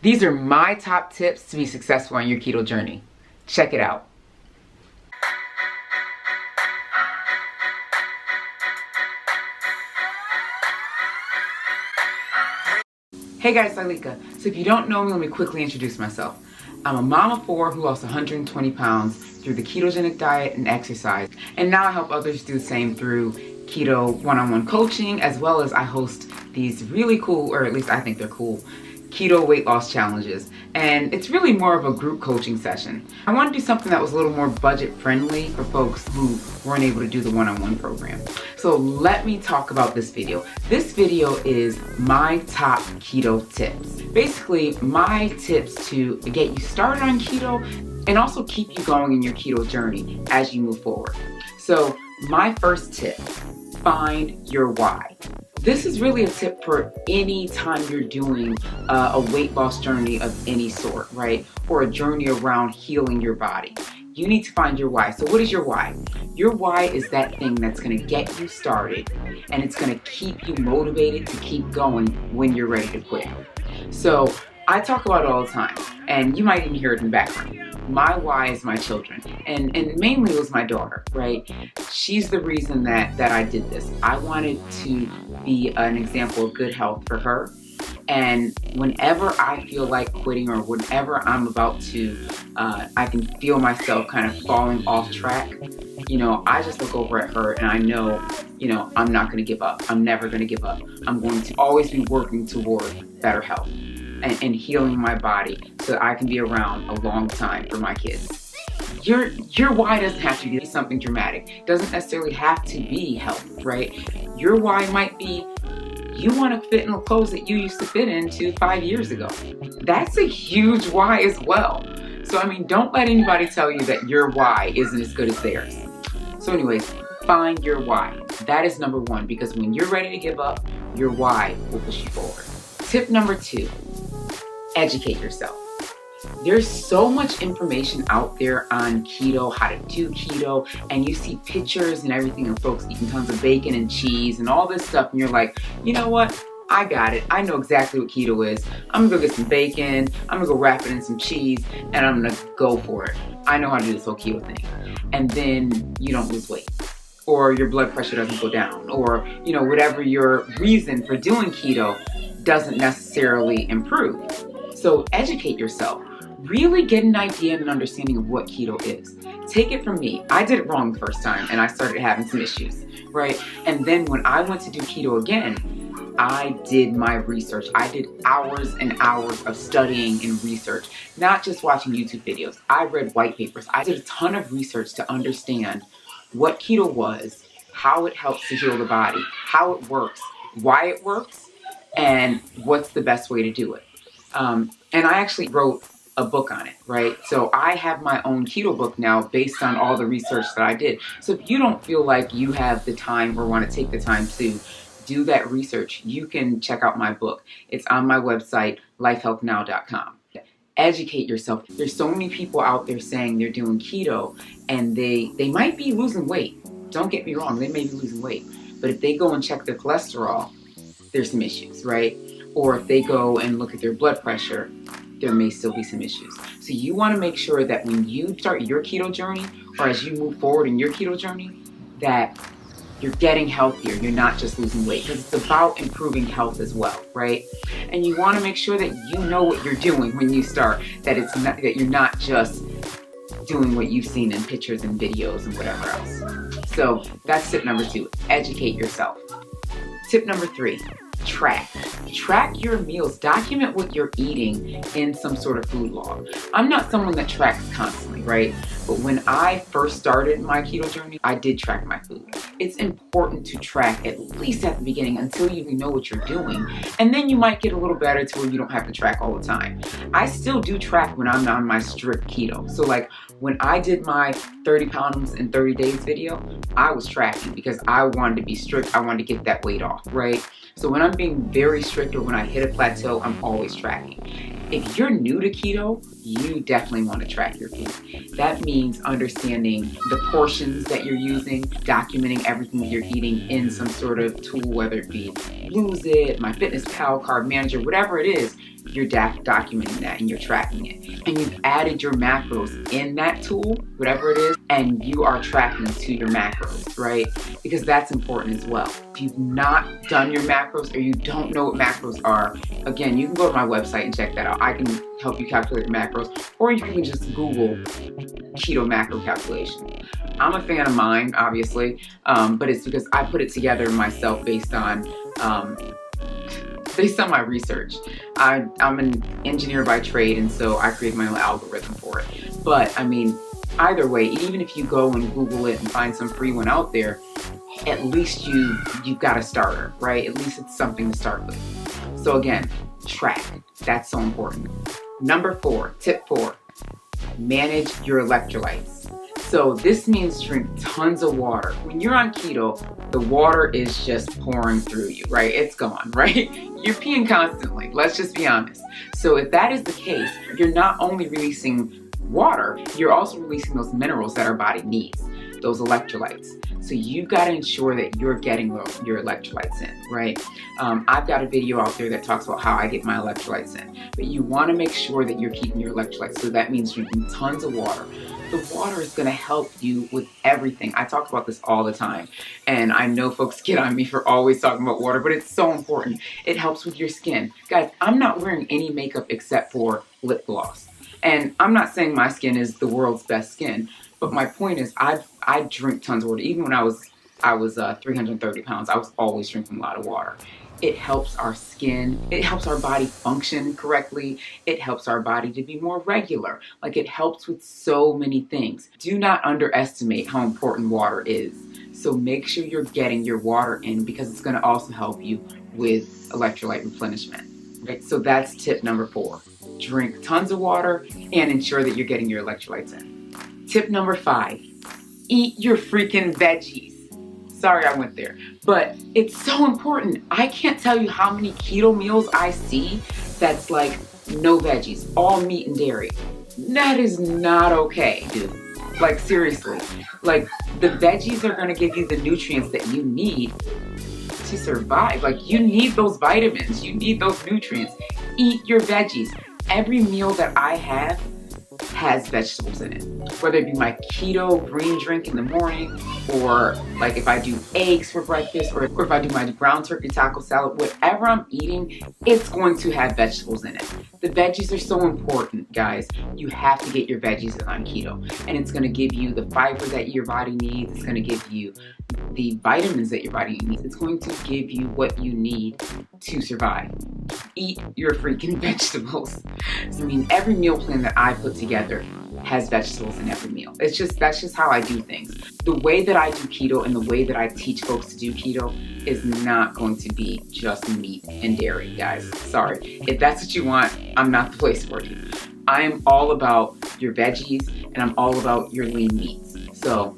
These are my top tips to be successful on your keto journey. Check it out. Hey guys, it's Alika. So if you don't know me, let me quickly introduce myself. I'm a mom of 4 who lost 120 pounds through the ketogenic diet and exercise. And now I help others do the same through keto one-on-one coaching, as well as I host these really cool, or at least I think they're cool, keto weight loss challenges. And it's really more of a group coaching session. I want to do something that was a little more budget friendly for folks who weren't able to do the one-on-one program. So let me talk about this video. This video is my top keto tips. Basically, my tips to get you started on keto and also keep you going in your keto journey as you move forward. So my first tip, find your why. This is really a tip for any time you're doing a weight loss journey of any sort, right? Or a journey around healing your body. You need to find your why. So what is your why? Your why is that thing that's going to get you started, and it's going to keep you motivated to keep going when you're ready to quit. So I talk about it all the time, and you might even hear it in the background. My why is my children, and mainly it was my daughter, right? She's the reason that I did this. I wanted to be an example of good health for her, and whenever I feel like quitting or whenever I'm about to, I can feel myself kind of falling off track, I just look over at her and I know, I'm not going to give up. I'm never going to give up. I'm going to always be working toward better health and healing my body so that I can be around a long time for my kids. Your why doesn't have to be something dramatic. It doesn't necessarily have to be health, right? Your why might be you want to fit in the clothes that you used to fit into 5 years ago. That's a huge why as well. So, don't let anybody tell you that your why isn't as good as theirs. So anyways, find your why. That is number one, because when you're ready to give up, your why will push you forward. Tip number 2, educate yourself. There's so much information out there on keto, how to do keto, and you see pictures and everything of folks eating tons of bacon and cheese and all this stuff, and you're like, you know what? I got it. I know exactly what keto is. I'm gonna go get some bacon, I'm gonna go wrap it in some cheese, and I'm gonna go for it. I know how to do this whole keto thing. And then you don't lose weight, or your blood pressure doesn't go down, or whatever your reason for doing keto doesn't necessarily improve. So educate yourself. Really get an idea and an understanding of what keto is. Take it from me. I did it wrong the first time and I started having some issues, right? And then when I went to do keto again, I did my research. I did hours and hours of studying and research, not just watching YouTube videos. I read white papers. I did a ton of research to understand what keto was, how it helps to heal the body, how it works, why it works, and what's the best way to do it. And I actually wrote a book on it, right? So I have my own keto book now based on all the research that I did. So if you don't feel like you have the time or want to take the time to do that research, you can check out my book. It's on my website, lifehealthnow.com. Educate yourself. There's so many people out there saying they're doing keto and they might be losing weight. Don't get me wrong, they may be losing weight. But if they go and check their cholesterol, there's some issues, right? Or if they go and look at their blood pressure, there may still be some issues. So you want to make sure that when you start your keto journey, or as you move forward in your keto journey, that you're getting healthier. You're not just losing weight, because it's about improving health as well, right? And you want to make sure that you know what you're doing when you start, that you're not just doing what you've seen in pictures and videos and whatever else. So that's tip number 2, educate yourself. Tip number 3, track. Track your meals. Document what you're eating in some sort of food log. I'm not someone that tracks constantly, right? But when I first started my keto journey, I did track my food. It's important to track at least at the beginning until you know what you're doing. And then you might get a little better to where you don't have to track all the time. I still do track when I'm on my strict keto. So like when I did my 30 pounds in 30 days video, I was tracking because I wanted to be strict. I wanted to get that weight off, right? So when I'm being very strict or when I hit a plateau, I'm always tracking. If you're new to keto, you definitely want to track your food. That means understanding the portions that you're using, documenting everything that you're eating in some sort of tool, whether it be Lose It, MyFitnessPal, Carb Manager, whatever it is, you're documenting that and you're tracking it. And you've added your macros in that tool, whatever it is, and you are tracking to your macros, right? Because that's important as well. If you've not done your macros or you don't know what macros are, again, you can go to my website and check that out. I can help you calculate your macros, or you can just Google keto macro calculation. I'm a fan of mine, obviously, but it's because I put it together myself based on my research. I'm an engineer by trade, and so I create my own algorithm for it. But I mean, either way, even if you go and Google it and find some free one out there, at least you've got a starter, right? At least it's something to start with. So again, track. That's so important. Number 4, tip 4, manage your electrolytes. So this means drink tons of water. When you're on keto, the water is just pouring through you, right? It's gone, right? You're peeing constantly. Let's just be honest. So if that is the case, you're not only releasing water, you're also releasing those minerals that our body needs, those electrolytes. So you've got to ensure that you're getting your electrolytes in, right? I've got a video out there that talks about how I get my electrolytes in, but you want to make sure that you're keeping your electrolytes. So that means drinking tons of water. The water is going to help you with everything. I talk about this all the time, and I know folks get on me for always talking about water, but it's so important. It helps with your skin. Guys, I'm not wearing any makeup except for lip gloss. And I'm not saying my skin is the world's best skin, but my point is I drink tons of water. Even when I was 330 pounds, I was always drinking a lot of water. It helps our skin. It helps our body function correctly. It helps our body to be more regular. Like, it helps with so many things. Do not underestimate how important water is. So make sure you're getting your water in, because it's going to also help you with electrolyte replenishment. Right? So that's tip number 4. Drink tons of water and ensure that you're getting your electrolytes in. Tip number 5, eat your freaking veggies. Sorry I went there, but it's so important. I can't tell you how many keto meals I see that's like no veggies, all meat and dairy. That is not okay, dude. Like, seriously. Like, the veggies are gonna give you the nutrients that you need to survive. Like, you need those vitamins, you need those nutrients. Eat your veggies. Every meal that I have has vegetables in it. Whether it be my keto green drink in the morning, or like if I do eggs for breakfast, or if I do my ground turkey taco salad, whatever I'm eating, it's going to have vegetables in it. The veggies are so important, guys. You have to get your veggies in on keto, and it's going to give you the fiber that your body needs. It's going to give you the vitamins that your body needs. It's going to give you what you need to survive. Eat your freaking vegetables. I mean, every meal plan that I put together has vegetables in every meal. That's just how I do things. The way that I do keto and the way that I teach folks to do keto is not going to be just meat and dairy, guys. Sorry. If that's what you want, I'm not the place for you. I am all about your veggies, and I'm all about your lean meats. So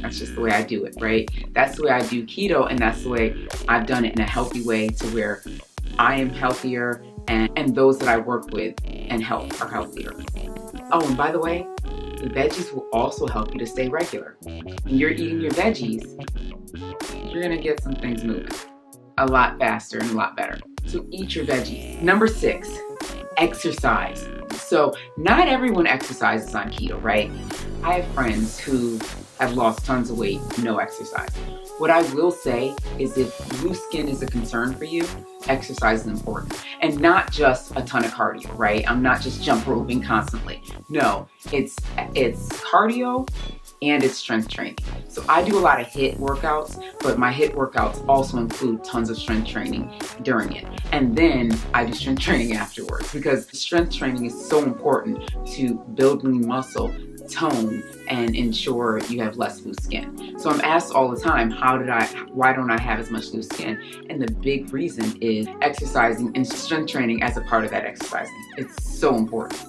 that's just the way I do it, right? That's the way I do keto, and that's the way I've done it in a healthy way, to where I am healthier, and those that I work with and help are healthier. Oh, and by the way, the veggies will also help you to stay regular. When you're eating your veggies, you're gonna get some things moving a lot faster and a lot better. So eat your veggies. Number 6, exercise. So not everyone exercises on keto, right? I have friends who have lost tons of weight, no exercise. What I will say is, if loose skin is a concern for you, exercise is important. And not just a ton of cardio, right? I'm not just jump roping constantly. No, it's cardio and it's strength training. So I do a lot of HIIT workouts, but my HIIT workouts also include tons of strength training during it. And then I do strength training afterwards, because strength training is so important to build lean muscle, tone, and ensure you have less loose skin. So I'm asked all the time, why don't I have as much loose skin? And the big reason is exercising and strength training as a part of that exercising. It's so important.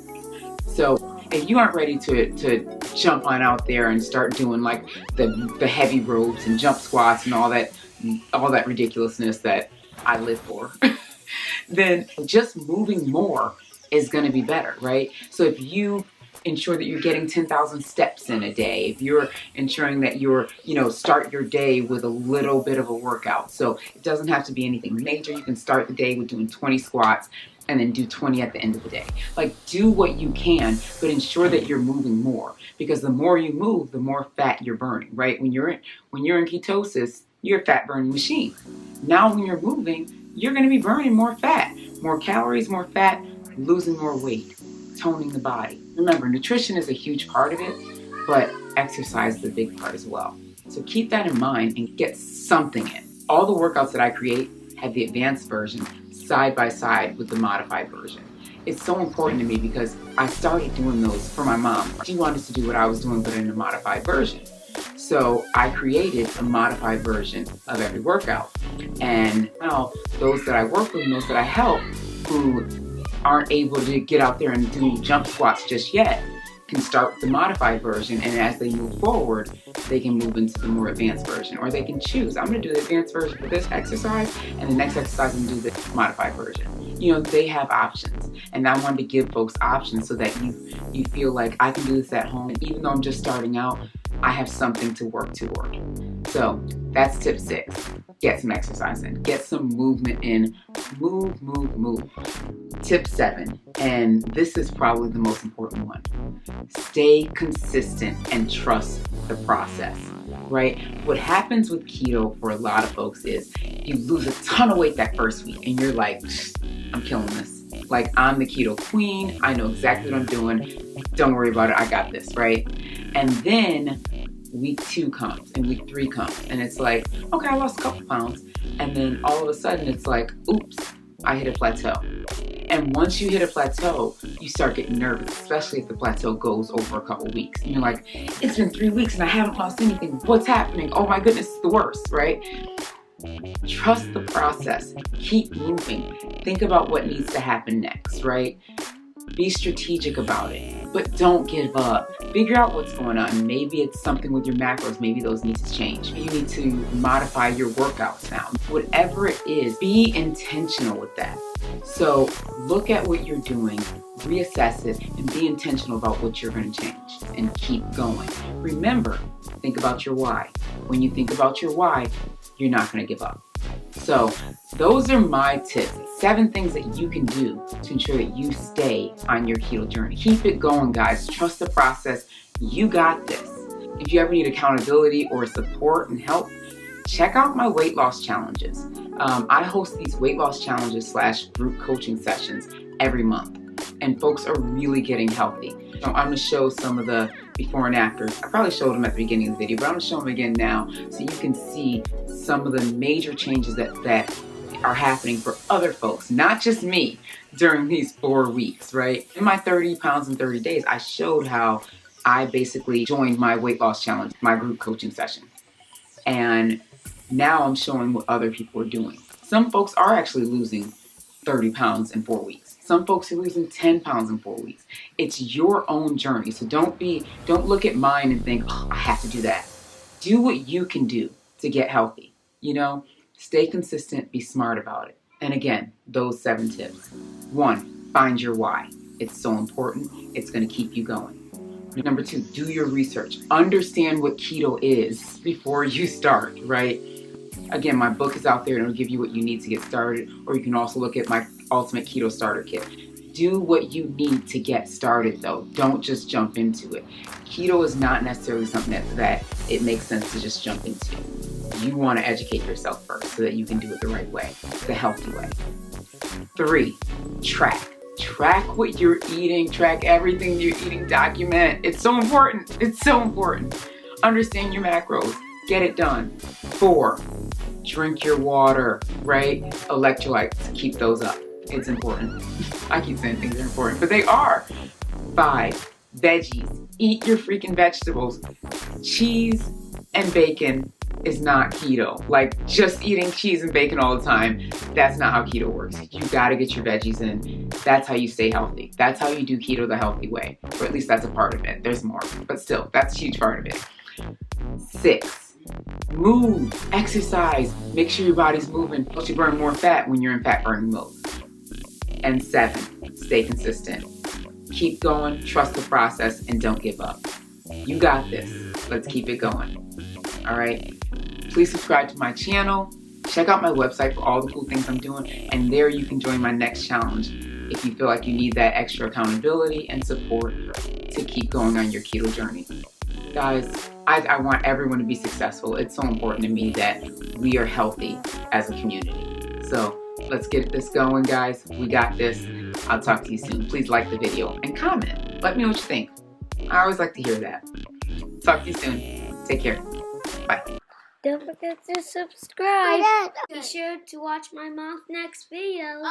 So if you aren't ready to jump on out there and start doing like the heavy ropes and jump squats and all that ridiculousness that I live for, then just moving more is going to be better, right? So if you ensure that you're getting 10,000 steps in a day, if you're ensuring that you're, start your day with a little bit of a workout. So it doesn't have to be anything major. You can start the day with doing 20 squats and then do 20 at the end of the day. Like, do what you can, but ensure that you're moving more, because the more you move, the more fat you're burning, right? When you're in ketosis, you're a fat burning machine. Now when you're moving, you're going to be burning more fat, more calories, more fat, losing more weight, toning the body. Remember, nutrition is a huge part of it, but exercise is a big part as well. So keep that in mind and get something in. All the workouts that I create have the advanced version side by side with the modified version. It's so important to me because I started doing those for my mom. She wanted to do what I was doing, but in a modified version. So I created a modified version of every workout. And now those that I work with and those that I help who aren't able to get out there and do jump squats just yet can start with the modified version, and as they move forward, they can move into the more advanced version, or they can choose, I'm going to do the advanced version for this exercise, and the next exercise I'm going to do the modified version. They have options, and I wanted to give folks options so that you feel like I can do this at home, and even though I'm just starting out, I have something to work toward. So that's tip 6. Get some exercise in. Get some movement in. Move, move, move. Tip 7, and this is probably the most important one. Stay consistent and trust the process, right? What happens with keto for a lot of folks is you lose a ton of weight that first week, and you're like, I'm killing this. Like, I'm the keto queen. I know exactly what I'm doing. Don't worry about it. I got this, right? And then week 2 comes and week 3 comes, and it's like, okay, I lost a couple pounds. And then all of a sudden it's like, oops, I hit a plateau. And once you hit a plateau, you start getting nervous, especially if the plateau goes over a couple weeks. And you're like, it's been 3 weeks and I haven't lost anything. What's happening? Oh my goodness, it's the worst, right? Trust the process. Keep moving. Think about what needs to happen next, right? Be strategic about it, but don't give up. Figure out what's going on. Maybe it's something with your macros. Maybe those need to change. You need to modify your workouts now. Whatever it is, be intentional with that. So look at what you're doing, reassess it, and be intentional about what you're going to change, and keep going. Remember, think about your why. When you think about your why, you're not going to give up. So those are my tips. 7 things that you can do to ensure that you stay on your keto journey. Keep it going, guys. Trust the process. You got this. If you ever need accountability or support and help, check out my weight loss challenges. I host these weight loss challenges / group coaching sessions every month, and folks are really getting healthy. So I'm going to show some of the before and afters. I probably showed them at the beginning of the video, but I'm going to show them again now so you can see some of the major changes that are happening for other folks, not just me, during these 4 weeks, right? In my 30 pounds in 30 days, I showed how I basically joined my weight loss challenge, my group coaching session. And now I'm showing what other people are doing. Some folks are actually losing 30 pounds in 4 weeks. Some folks are losing 10 pounds in 4 weeks. It's your own journey. So don't look at mine and think, oh, I have to do that. Do what you can do to get healthy. Stay consistent, be smart about it. And again, those 7 tips. 1, find your why. It's so important. It's going to keep you going. Number 2, do your research. Understand what keto is before you start, right? Again, my book is out there and it'll give you what you need to get started, or you can also look at my Ultimate Keto Starter Kit. Do what you need to get started though. Don't just jump into it. Keto is not necessarily something that it makes sense to just jump into. You want to educate yourself first so that you can do it the right way, the healthy way. 3, track. Track what you're eating. Track everything you're eating. Document. It's so important. It's so important. Understand your macros. Get it done. 4, drink your water, right? Electrolytes. Keep those up. It's important. I keep saying things are important, but they are. 5, veggies. Eat your freaking vegetables. Cheese and bacon is not keto. Like, just eating cheese and bacon all the time, that's not how keto works. You gotta get your veggies in. That's how you stay healthy. That's how you do keto the healthy way. Or at least that's a part of it. There's more, but still, that's a huge part of it. 6, move, exercise. Make sure your body's moving. Helps you burn more fat when you're in fat burning mode. And 7, stay consistent. Keep going, trust the process, and don't give up. You got this. Let's keep it going. All right? Please subscribe to my channel. Check out my website for all the cool things I'm doing. And there you can join my next challenge if you feel like you need that extra accountability and support to keep going on your keto journey. Guys, I want everyone to be successful. It's so important to me that we are healthy as a community. So let's get this going, guys. We got this. I'll talk to you soon. Please like the video and comment. Let me know what you think. I always like to hear that. Talk to you soon. Take care. Bye. Don't forget to subscribe. Be sure to watch my mom's next video.